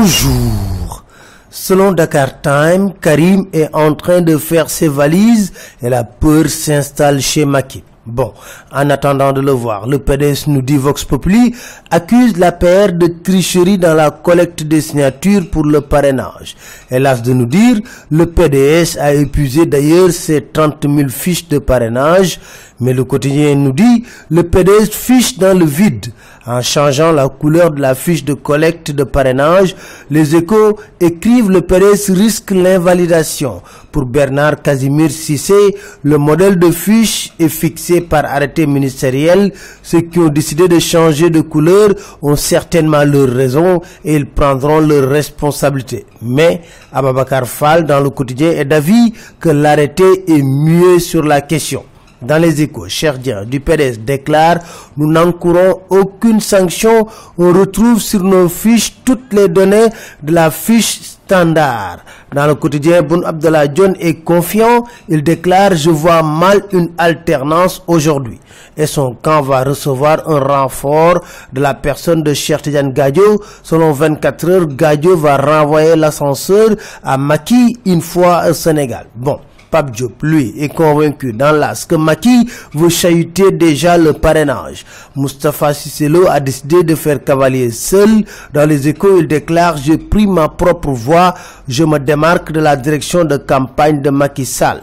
Bonjour. Selon Dakar Time, Karim est en train de faire ses valises et la peur s'installe chez Macky. Bon, en attendant de le voir, le PDS, nous dit Vox Populi, accuse l'APR de tricherie dans la collecte des signatures pour le parrainage. Hélas de nous dire, le PDS a épuisé d'ailleurs ses 30 000 fiches de parrainage, mais le quotidien nous dit, le PDS fiche dans le vide. En changeant la couleur de la fiche de collecte de parrainage, les Échos écrivent le PDS risque l'invalidation. Pour Bernard Casimir Cissé, le modèle de fiche est fixé par arrêté ministériel. Ceux qui ont décidé de changer de couleur ont certainement leurs raisons et ils prendront leurs responsabilités. Mais Ababakar Fall, dans le quotidien, est d'avis que l'arrêté est muet sur la question. Dans les Échos, Cherdien du PDS déclare « Nous n'encourons aucune sanction, on retrouve sur nos fiches toutes les données de la fiche standard ». Dans le quotidien, Boun Abdallah Dionne est confiant, il déclare « Je vois mal une alternance aujourd'hui ». Et son camp va recevoir un renfort de la personne de Cheikh Tidiane Gadio. Selon 24 heures, Gadio va renvoyer l'ascenseur à Macky une fois au Sénégal. Bon. Pape Diop, lui, est convaincu dans l'as que Macky veut chahuter déjà le parrainage. Moustapha Cissé Lo a décidé de faire cavalier seul. Dans les Échos, il déclare « J'ai pris ma propre voie, je me démarque de la direction de campagne de Macky Sall ».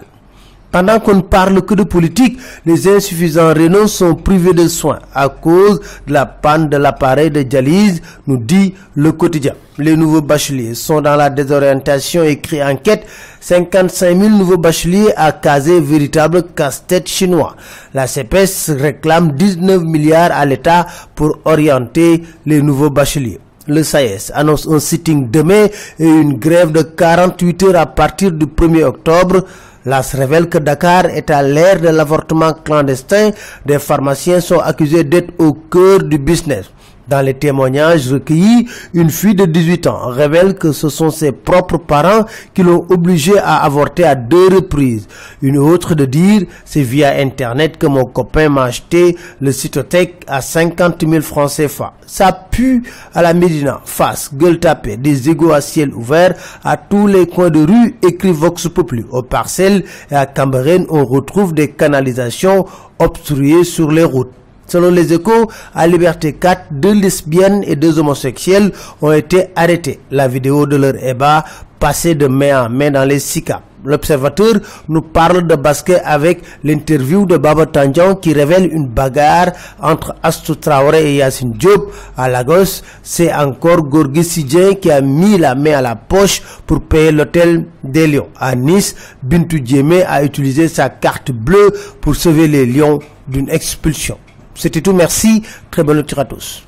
Pendant qu'on ne parle que de politique, les insuffisants rénaux sont privés de soins à cause de la panne de l'appareil de dialyse, nous dit le quotidien. Les nouveaux bacheliers sont dans la désorientation, écrit enquête. 55 000 nouveaux bacheliers à caser véritable casse-tête chinois. La CPS réclame 19 milliards à l'État pour orienter les nouveaux bacheliers. Le SAES annonce un sitting demain et une grève de 48 heures à partir du 1er octobre. L'AS révèle que Dakar est à l'ère de l'avortement clandestin. Des pharmaciens sont accusés d'être au cœur du business. Dans les témoignages recueillis, une fille de 18 ans révèle que ce sont ses propres parents qui l'ont obligée à avorter à 2 reprises. Une autre de dire, c'est via internet que mon copain m'a acheté le cytotec à 50 000 francs CFA. Ça pue à la Médina, Fass, Gueule Tapée, des égouts à ciel ouvert à tous les coins de rue, écrit Vox Populi. Aux Parcelles et à Cambérène, on retrouve des canalisations obstruées sur les routes. Selon les Échos, à Liberté 4, 2 lesbiennes et 2 homosexuels ont été arrêtés. La vidéo de leur ébat passée de main en main dans les SICAP. L'Observateur nous parle de basket avec l'interview de Baba Tandian qui révèle une bagarre entre Astou Traoré et Yassine Diop. À Lagos, c'est encore Gorgui Sidien qui a mis la main à la poche pour payer l'hôtel des Lions. À Nice, Bintou Diémé a utilisé sa carte bleue pour sauver les Lions d'une expulsion. C'était tout, merci, très bonne lecture à tous.